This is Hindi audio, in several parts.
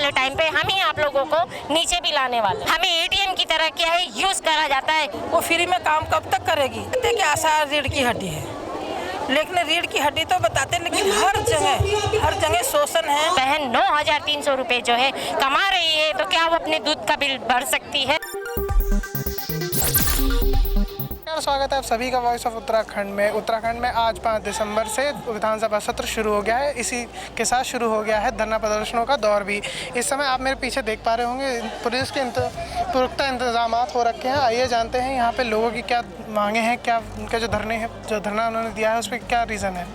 वाले टाइम पे हम ही आप लोगों को नीचे भी लाने वाले। हमें एटीएम की तरह क्या है यूज करा जाता है। वो फ्री में काम कब तक करेगी? कहते कि आशा रीढ़ की हड्डी है, लेकिन रीढ़ की हड्डी तो बताते, लेकिन हर जगह शोषण है। बहन 9,300 रुपए जो है कमा रही है, तो क्या वो अपने दूध का बिल भर सकती है? स्वागत है आप सभी का वॉइस ऑफ उत्तराखंड में। उत्तराखंड में आज 5 दिसंबर से विधानसभा सत्र शुरू हो गया है। इसी के साथ शुरू हो गया है धरना प्रदर्शनों का दौर भी। इस समय आप मेरे पीछे देख पा रहे होंगे पुलिस के पुख्ता इंतजाम हो रखे हैं। आइए जानते हैं यहाँ पे लोगों की क्या मांगे हैं, क्या उनका जो धरना उन्होंने दिया है उस पर क्या रीज़न है।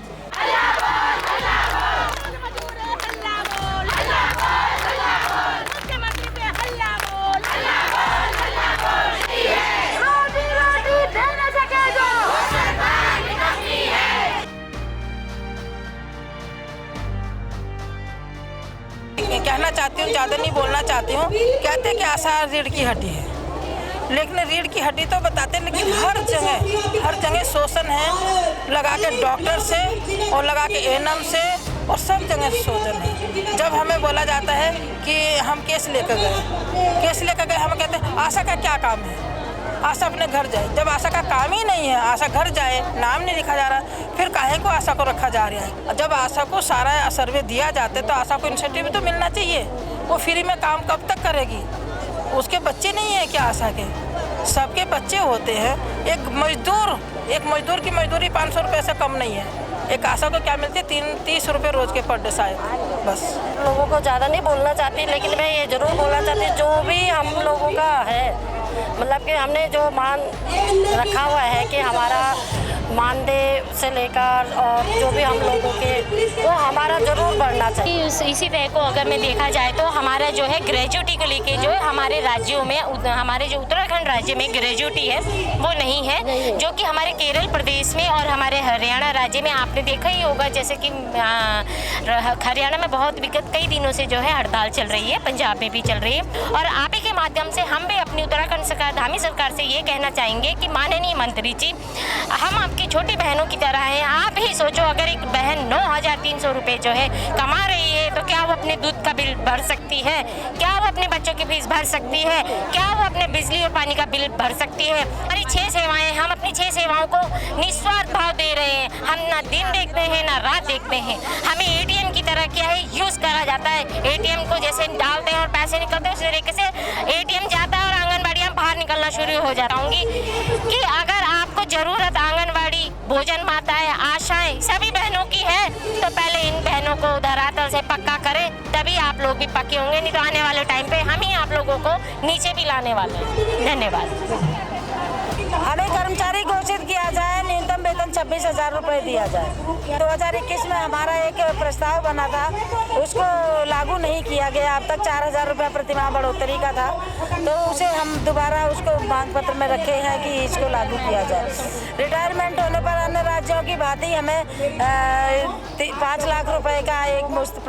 कहना चाहती हूँ, ज़्यादा नहीं बोलना चाहती हूँ। कहते कि आशा रीढ़ की हड्डी है, लेकिन रीढ़ की हड्डी तो बताते, लेकिन हर जगह शोषण है। लगा के डॉक्टर से और लगा के एएनएम से और सब जगह शोषण है। जब हमें बोला जाता है कि हम केस लेकर गए, हम कहते हैं आशा का क्या काम है, आशा अपने घर जाए। जब आशा का काम ही नहीं है, आशा घर जाए, नाम नहीं लिखा जा रहा, फिर काहे को आशा को रखा जा रहा है? जब आशा को सारा सर्वे दिया जाता है तो आशा को इंसेंटिव तो मिलना चाहिए। वो फ्री में काम कब तक करेगी? उसके बच्चे नहीं है क्या आशा के? सबके बच्चे होते हैं। एक मजदूर की मजदूरी 500 रुपये से कम नहीं है। एक आशा को क्या मिलती है? 30 रुपये रोज के पर डे शायद। बस लोगों को ज़्यादा नहीं बोलना चाहती, लेकिन मैं ये ज़रूर बोलना चाहती जो भी हम लोगों का है, मतलब कि हमने जो मान रखा हुआ है कि हमारा मानदेय से लेकर और जो भी हम लोगों के वो हमारा ज़रूर बढ़ना चाहिए। इसी तरह को अगर मैं देखा जाए तो हमारा जो है ग्रेजुटी को लेके जो है हमारे राज्यों में, हमारे जो उत्तराखंड राज्य में ग्रेजुटी है वो नहीं है, जो कि हमारे केरल प्रदेश में और हमारे हरियाणा राज्य में आपने देखा ही होगा। जैसे कि हरियाणा में बहुत विगत कई दिनों से जो है हड़ताल चल रही है, पंजाब में भी चल रही है। और आप ही के माध्यम से हम भी अपनी उत्तराखंड सरकार, धामी सरकार से ये कहना चाहेंगे कि माननीय मंत्री जी, हम आपकी छोटी बहनों की तरह हैं। आप ही सोचो, अगर एक बहन 9,300 रुपए जो है कमा रही है, तो क्या वो अपने दूध का बिल भर सकती है? क्या वो अपने बच्चों की फीस भर सकती है? क्या वो अपने बिजली और पानी का बिल भर सकती है? हमारी 6 सेवाएं, हम अपनी 6 सेवाओं को निस्वार्थ भाव दे रहे हैं। हम ना दिन देखते हैं ना रात देखते हैं। हमें एटीएम की तरह क्या है यूज करा जाता है। एटीएम को जैसे डालते हैं और पैसे निकलते हैं, उस तरीके से एटीएम जाता है और आंगनबाड़ियाँ बाहर निकलना शुरू हो जाऊंगी कि अगर आपको जरूरत आंगनबाड़ी, भोजन माताएं, आशाएं सभी बहनों की है, तो पहले इन बहनों को धरातल से पक्का करें, तभी आप लोग भी पक्के होंगे। नहीं तो आने वाले टाइम पे हम ही आप लोगों को नीचे भी लाने वाले हैं। धन्यवाद। हमें कर्मचारी घोषित किया जाए, न्यूनतम वेतन 26,000 रुपये दिया जाए। 2021 में हमारा एक प्रस्ताव बना था, उसको लागू नहीं किया गया। अब तक 4,000 रुपये प्रतिमाह बढ़ोतरी का था, तो उसे हम दोबारा उसको मांग पत्र में रखे हैं कि इसको लागू किया जाए। रिटायरमेंट होने पर अन्य राज्यों की भांति हमें 5 लाख रुपए का एक मुश्त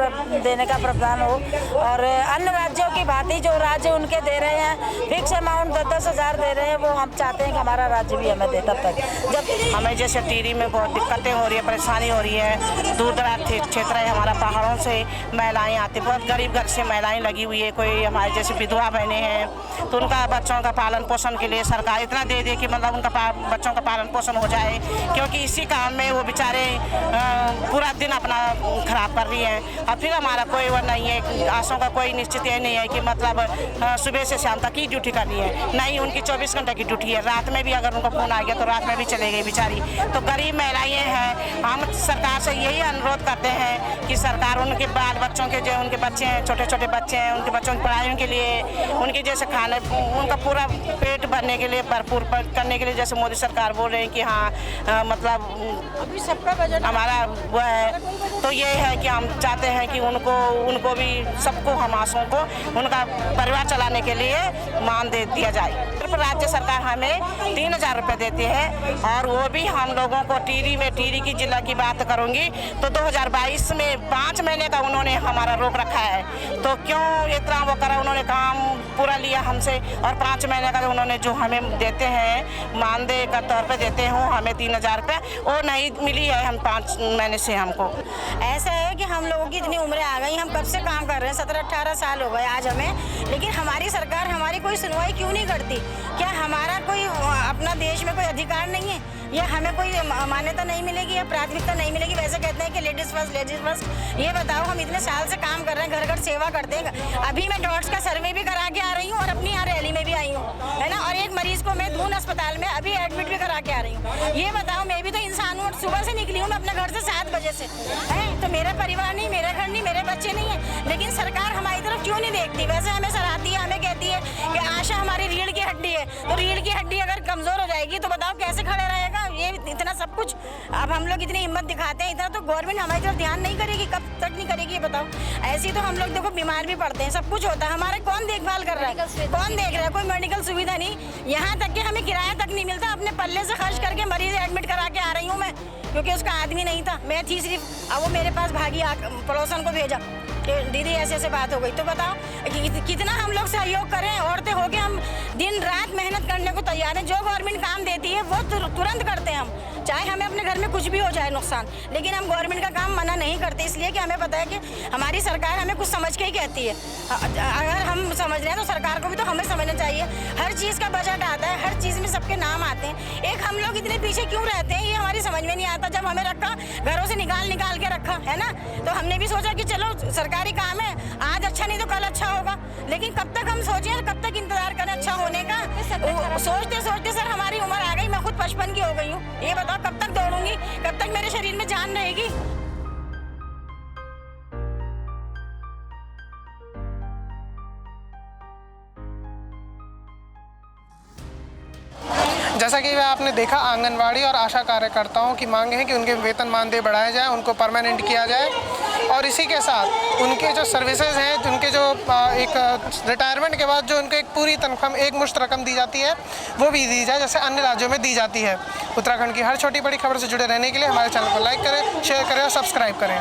देने का प्रावधान हो, और अन्य राज्यों की भांति जो राज्य उनके दे रहे हैं फिक्स अमाउंट 10-10 हज़ार दे रहे हैं, वो हम चाहते हैं कि हमारा राज्य भी हमें दे। तब तक जब हमें जैसे टीरी में बहुत दिक्कतें हो रही है, परेशानी हो रही है, दूर दराज क्षेत्र है हमारा, पहाड़ों से महिलाएं आती, बहुत गरीब घर से महिलाएं लगी हुई है। कोई हमारे जैसे विधवा बहनें हैं, तो उनका बच्चों का पालन पोषण के लिए सरकार इतना दे दे कि मतलब उनका बच्चों का पालन पोषण हो जाए, क्योंकि इसी काम में वो बेचारे पूरा दिन अपना खराब कर रही हैं। और फिर हमारा कोई वो नहीं है, आशों का कोई निश्चित ये नहीं है कि मतलब सुबह से शाम तक ही ड्यूटी करनी है, नहीं उनकी 24 घंटे की ड्यूटी है। रात में भी अगर उनका फोन आ गया तो रात में भी चले गई बेचारी। तो गरीब महिलाएं हैं, हम सरकार से यही अनुरोध करते हैं कि सरकार उनके बाल बच्चों के, जो उनके बच्चे हैं, छोटे छोटे बच्चे हैं, उनके बच्चों की पढ़ाई के लिए, उनके जैसे खाने, उनका पूरा पेट भरने के लिए, भरपूर करने के लिए, जैसे मोदी सरकार बोल रहे हैं कि हाँ मतलब अभी सबका बजट हमारा वो है। तो ये है कि हम चाहते हैं कि उनको भी, सबको, हम आशों को उनका परिवार चलाने के लिए मान दे दिया जाए। राज्य सरकार हमें 3,000 रुपये देती है, और वो भी हम लोगों को टीरी की जिला की बात करूंगी तो 2022 में 5 महीने का उन्होंने हमारा रोक रखा है। तो क्यों इतना वो करा, उन्होंने काम पूरा लिया हमसे और 5 महीने का उन्होंने जो हमें देते हैं मानदेय का तौर पे देते हो हमें 3000 रुपये, वो नहीं मिली है हम 5 महीने से हमको। ऐसा है कि हम लोगों की इतनी उम्रें आ गई, हम कब से काम कर रहे हैं, 17-18 साल हो गए आज हमें, लेकिन हमारी सरकार हमारी कोई सुनवाई क्यों नहीं करती? क्या हमारा कोई अपना देश में कोई अधिकार नहीं है या हमें कोई मान्यता नहीं मिलेगी या प्राथमिकता नहीं मिलेगी? वैसे कहते हैं कि लेडीज फर्स्ट। ये बताओ, हम इतने साल से काम कर रहे हैं, घर घर सेवा करते हैं। अभी मैं डॉट्स का सर्वे भी करा के आ रही हूँ और अपनी यहाँ रैली में भी आई हूँ, है ना। और एक मरीज को मैं दून अस्पताल में अभी एडमिट भी करा के आ रही हूँ। ये बताओ, मैं भी तो इंसान हूँ, सुबह से निकली हूँ मैं अपने घर से 7 बजे से, है तो मेरा परिवार नहीं, मेरा घर नहीं, मेरे बच्चे नहीं है, लेकिन सरकार हमारी तरफ क्यों नहीं देखती? वैसे हमें सराहती है, हमें कहती है कि आशा हमारी रीढ़ की हड्डी है, तो रीढ़ की हड्डी अगर कमजोर हो जाएगी तो बताओ कैसे खड़े रहेगा? ये इतना सब कुछ अब हम लोग इतनी हिम्मत दिखाते हैं, इतना तो गवर्नमेंट हमारी तरफ ध्यान नहीं करेगी, कब तक नहीं करेगी ये बताओ? ऐसे तो हम लोग देखो बीमार भी पड़ते हैं, सब कुछ होता है, हमारे कौन देखभाल कर रहा है, कौन देख रहा है? कोई मेडिकल सुविधा नहीं, यहाँ तक कि हमें किराया तक नहीं मिलता। अपने पल्ले से खर्च करके मरीज एडमिट करा के आ रही हूँ मैं, क्योंकि उसका आदमी नहीं था, मैं थी सिर्फ। अब वो मेरे पास भागी, पड़ोसन को भेजा कि दीदी ऐसे ऐसे बात हो गई। तो बताओ कितना हम लोग सहयोग करें, औरतें होके हम दिन रात मेहनत करने को तैयार हैं। जो गवर्नमेंट काम देती है वो तुरंत करते हैं हम, चाहे हमें अपने घर में कुछ भी हो जाए नुकसान, लेकिन हम गवर्नमेंट का काम मना नहीं करते, इसलिए कि हमें पता है कि हमारी सरकार हमें कुछ समझ के ही कहती है। अगर हम समझ रहे हैं तो सरकार को भी तो हमें समझना चाहिए। हर चीज़ का बजट आता है, हर चीज़ में सबके नाम आते हैं, एक हम लोग इतने पीछे क्यों रहते हैं, ये हमारी समझ में नहीं आता। जब हमें रखा, घरों से निकाल के रखा है ना, तो हमने भी सोचा कि चलो सरकारी काम है, आज अच्छा नहीं तो कल अच्छा होगा, लेकिन कब तक हम सोचें, कब तक इंतजार करें अच्छा होने का? सोचते सोचते सर हमारी उम्र आ गई, मैं खुद 55 की हो गई हूँ। ये बताओ कब तक दौड़ूंगी, कब तक मेरे शरीर में जान रहेगी? जैसा कि आपने देखा, आंगनवाड़ी और आशा कार्यकर्ताओं की मांग है कि उनके वेतन मानदेय बढ़ाया जाए, उनको परमानेंट किया जाए और इसी के साथ उनके जो सर्विसेज हैं, उनके जो एक रिटायरमेंट के बाद जो उनको एक पूरी तनख्वाह, एक मुश्त रकम दी जाती है, वो भी दी जाए जैसे अन्य राज्यों में दी जाती है। उत्तराखंड की हर छोटी बड़ी खबर से जुड़े रहने के लिए हमारे चैनल को लाइक करें, शेयर करें और सब्सक्राइब करें।